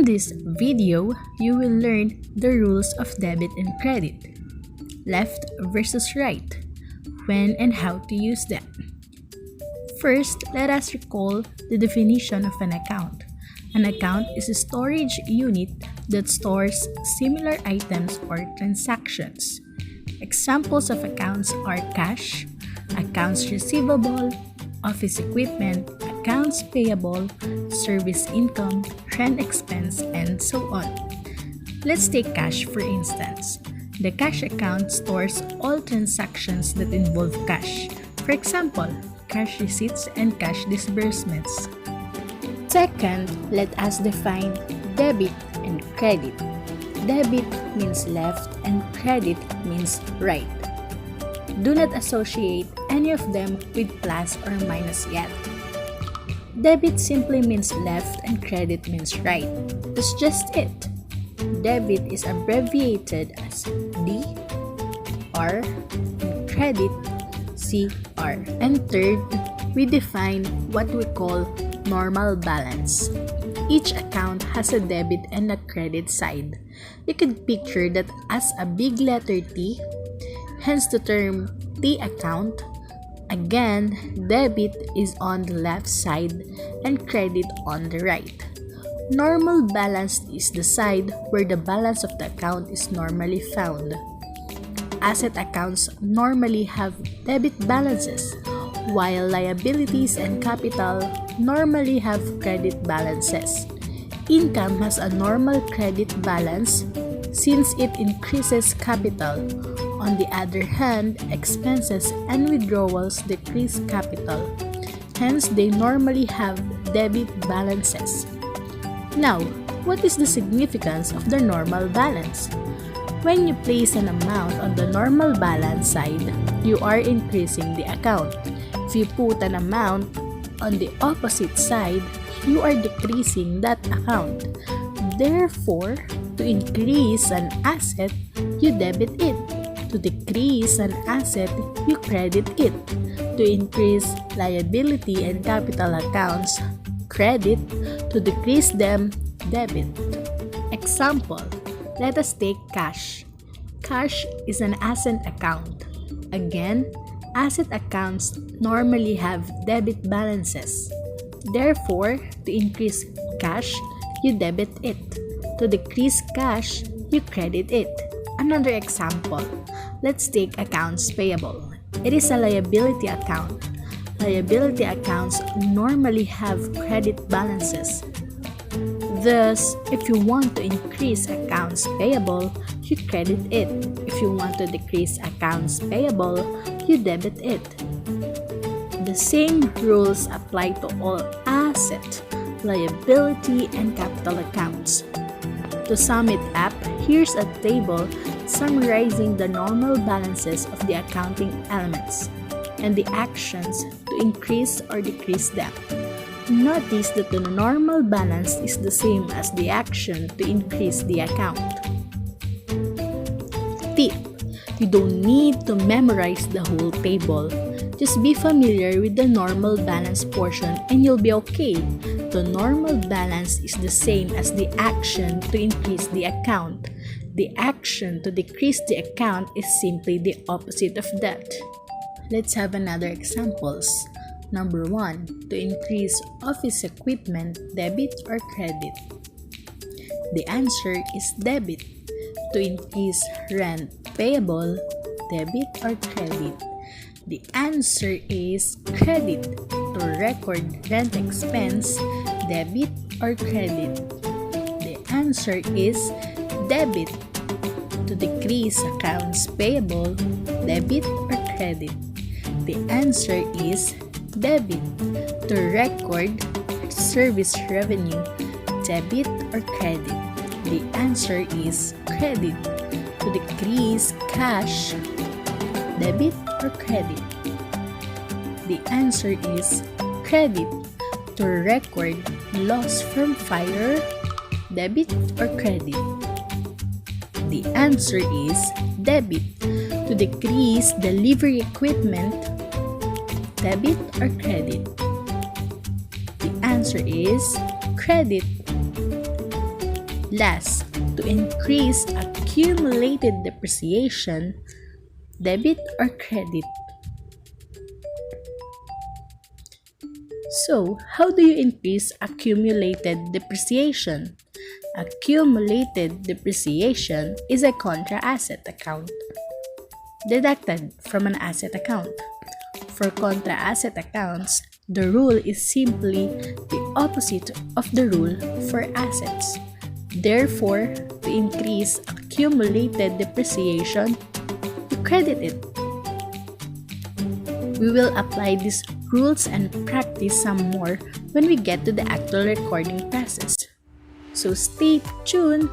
In this video, you will learn the rules of debit and credit, left versus right, when and how to use them. First, let us recall the definition of an account. An account is a storage unit that stores similar items or transactions. Examples of accounts are cash, accounts receivable, office equipment, accounts payable, service income, rent expense, and so on. Let's take cash for instance. The cash account stores all transactions that involve cash. For example, cash receipts and cash disbursements. Second, let us define debit and credit. Debit means left and credit means right. Do not associate any of them with plus or minus yet. Debit simply means left and credit means right. That's just it. Debit is abbreviated as D, R, and credit CR. And third, we define what we call normal balance. Each account has a debit and a credit side. You could picture that as a big letter T, hence the term T account. Again, debit is on the left side and credit on the right. Normal balance is the side where the balance of the account is normally found. Asset accounts normally have debit balances, while liabilities and capital normally have credit balances. Income has a normal credit balance since it increases capital. On the other hand, expenses and withdrawals decrease capital. Hence, they normally have debit balances. Now, what is the significance of the normal balance? When you place an amount on the normal balance side, you are increasing the account. If you put an amount on the opposite side, you are decreasing that account. Therefore, to increase an asset, you debit it. To decrease an asset, you credit it. To increase liability and capital accounts, credit. To decrease them, debit. Example, let us take cash. Cash is an asset account. Again, asset accounts normally have debit balances. Therefore, to increase cash, you debit it. To decrease cash, you credit it. Another example, let's take accounts payable. It is a liability account. Liability accounts normally have credit balances. Thus, if you want to increase accounts payable, you credit it. If you want to decrease accounts payable, you debit it. The same rules apply to all asset, liability, and capital accounts. To sum it up, here's a table summarizing the normal balances of the accounting elements and the actions to increase or decrease them. Notice that the normal balance is the same as the action to increase the account. Tip: you don't need to memorize the whole table. Just be familiar with the normal balance portion and you'll be okay. The normal balance is the same as the action to increase the account. The action to decrease the account is simply the opposite of that. Let's have another examples. Number 1, to increase office equipment, debit or credit? The answer is debit. To increase rent payable, debit or credit? The answer is credit. To record rent expense, debit or credit? The answer is debit. To decrease accounts payable, debit or credit? The answer is debit. To record service revenue, debit or credit? The answer is credit. To decrease cash, debit or credit? The answer is credit. To record loss from fire, debit or credit? The answer is debit. To decrease delivery equipment, debit or credit? The answer is credit. Last, to increase accumulated depreciation, debit or credit. So, how do you increase accumulated depreciation? Accumulated depreciation is a contra asset account deducted from an asset account. For contra asset accounts, the rule is simply the opposite of the rule for assets. Therefore, to increase accumulated depreciation, you credit it. We will apply these rules and practice some more when we get to the actual recording process. So stay tuned!